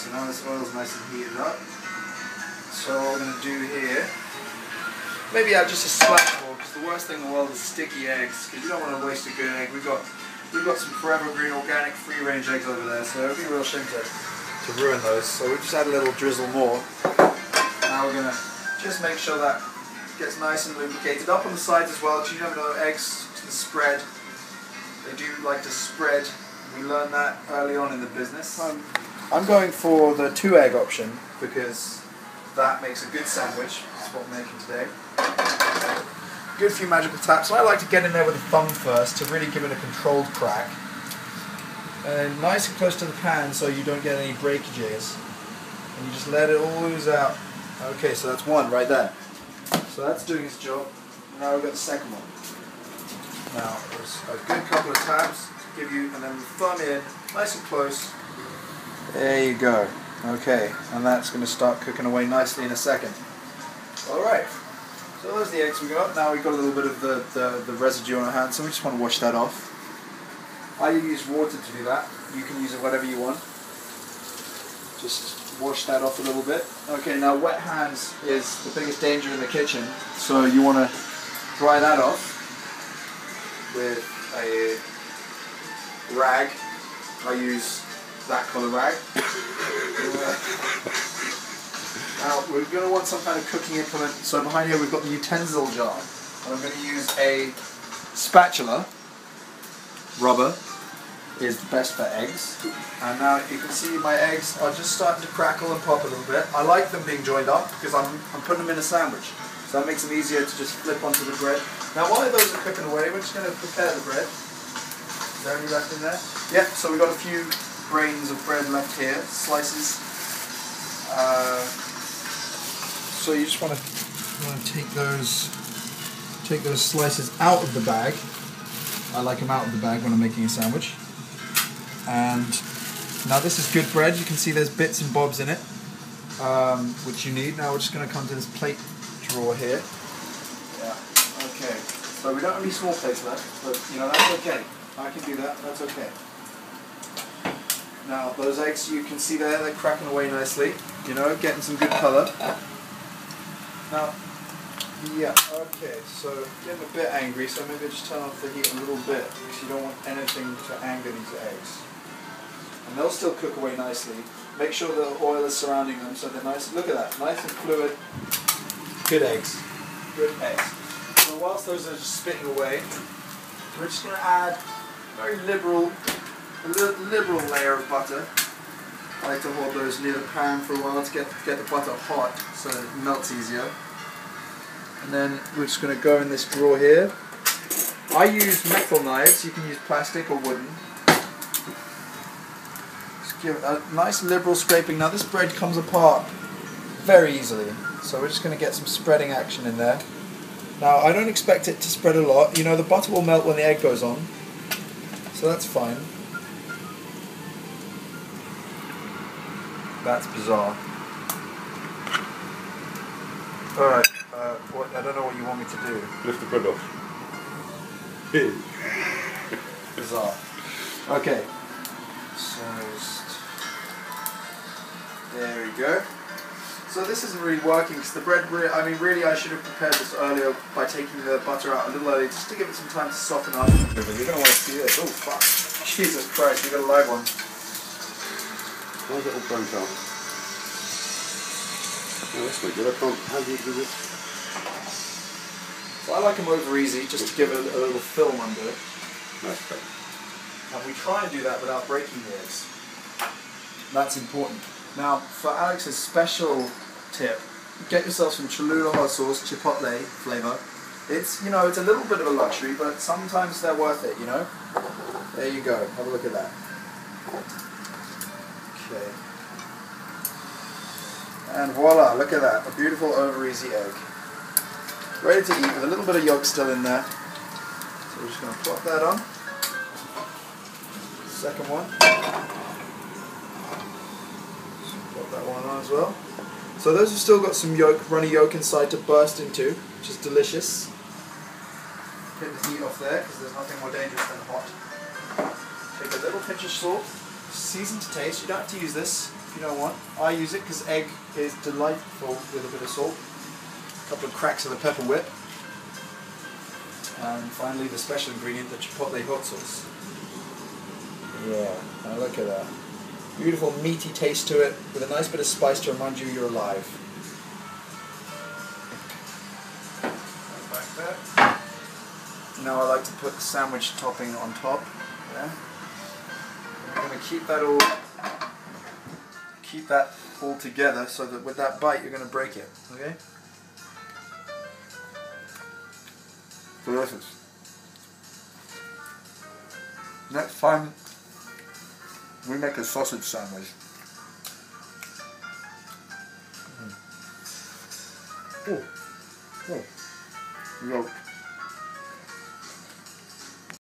so now this oil is nice and heated up. So what we're going to do here, maybe add just a splash more, because the worst thing in the world is sticky eggs, because you don't want to waste a good egg. We've got some Forever Green organic free range eggs over there, so it would be a real shame to ruin those. So we just add a little drizzle more. Now we're going to just make sure that gets nice and lubricated up on the sides as well, because you never know, eggs to the spread, they do like to spread. We learned that early on in the business. I'm going for the 2 egg option because that makes a good sandwich. That's what we're making today. Good few magical taps. I like to get in there with the thumb first to really give it a controlled crack. And nice and close to the pan so you don't get any breakages. And you just let it all ooze out. Okay, so that's 1 right there. So that's doing its job. Now we've got the second one. Now there's a good couple of taps to give you, and then thumb in, nice and close. There you go. Okay, and that's going to start cooking away nicely in a second. Alright, so there's the eggs we got. Now we've got a little bit of the residue on our hands, so we just want to wash that off. I use water to do that. You can use it whatever you want. Just wash that off a little bit. Okay, now wet hands is the biggest danger in the kitchen, so you want to dry that off with a rag. I use that colour rag. Now we're going to want some kind of cooking implement, so behind here we've got the utensil jar, and I'm going to use a spatula. Rubber is the best for eggs, and now you can see my eggs are just starting to crackle and pop a little bit. I like them being joined up because I'm putting them in a sandwich, so that makes them easier to just flip onto the bread. Now while those are cooking away, we're just going to prepare the bread. Is there any left in there? Yep, so we've got a few grains of bread left here, slices. So you just want to take those slices out of the bag. I like them out of the bag when I'm making a sandwich. And now this is good bread. You can see there's bits and bobs in it, which you need. Now we're just going to come to this plate drawer here. Yeah. Okay. So we don't have any small plates left, but you know that's okay. I can do that. That's okay. Now those eggs, you can see there, they're cracking away nicely. You know, getting some good colour. Now, yeah, okay, so getting a bit angry, so maybe just turn off the heat a little bit because you don't want anything to anger these eggs. And they'll still cook away nicely. Make sure the oil is surrounding them so they're nice. Look at that, nice and fluid. Good eggs. Good eggs. So whilst those are just spitting away, we're just going to add a very liberal layer of butter. I like to hold those near the pan for a while to get the butter hot so that it melts easier. And then we're just going to go in this drawer here. I use metal knives, you can use plastic or wooden. Just give it a nice liberal scraping. Now this bread comes apart very easily, so we're just going to get some spreading action in there. Now I don't expect it to spread a lot. You know, the butter will melt when the egg goes on, so that's fine. That's bizarre. Alright, I don't know what you want me to do. Lift the bread off. Bizarre. Okay. So, there we go. So this isn't really working because the bread, really I should have prepared this earlier by taking the butter out a little early just to give it some time to soften up. You're going to want to see this. Oh fuck. Jesus Christ, we got a live one. Why is it all burnt out? Oh, that's not good. I can't. How do you do this? So I like them over easy, just to give it a little film under it. That's great. And we try and do that without breaking the eggs. That's important. Now, for Alex's special tip, get yourself some Cholula hot sauce, chipotle flavor. It's, you know, it's a little bit of a luxury, but sometimes they're worth it, you know? There you go. Have a look at that. Okay. And voila, look at that. A beautiful over easy egg. Ready to eat with a little bit of yolk still in there. So we're just going to plop that on. Second one. Just plop that one on as well. So those have still got some yolk, runny yolk inside to burst into, which is delicious. Get the heat off there because there's nothing more dangerous than hot. Take a little pinch of salt. Season to taste. You don't have to use this. you don't want. I use it because egg is delightful with a bit of salt. A couple of cracks of the pepper whip. And finally the special ingredient, the chipotle hot sauce. Yeah, now look at that. Beautiful meaty taste to it with a nice bit of spice to remind you you're alive. Back there. Now I like to put the sandwich topping on top. Yeah. I'm going to keep that all together so that with that bite you're going to break it. Okay? Delicious. Next time we make a sausage sandwich. Oh. Oh.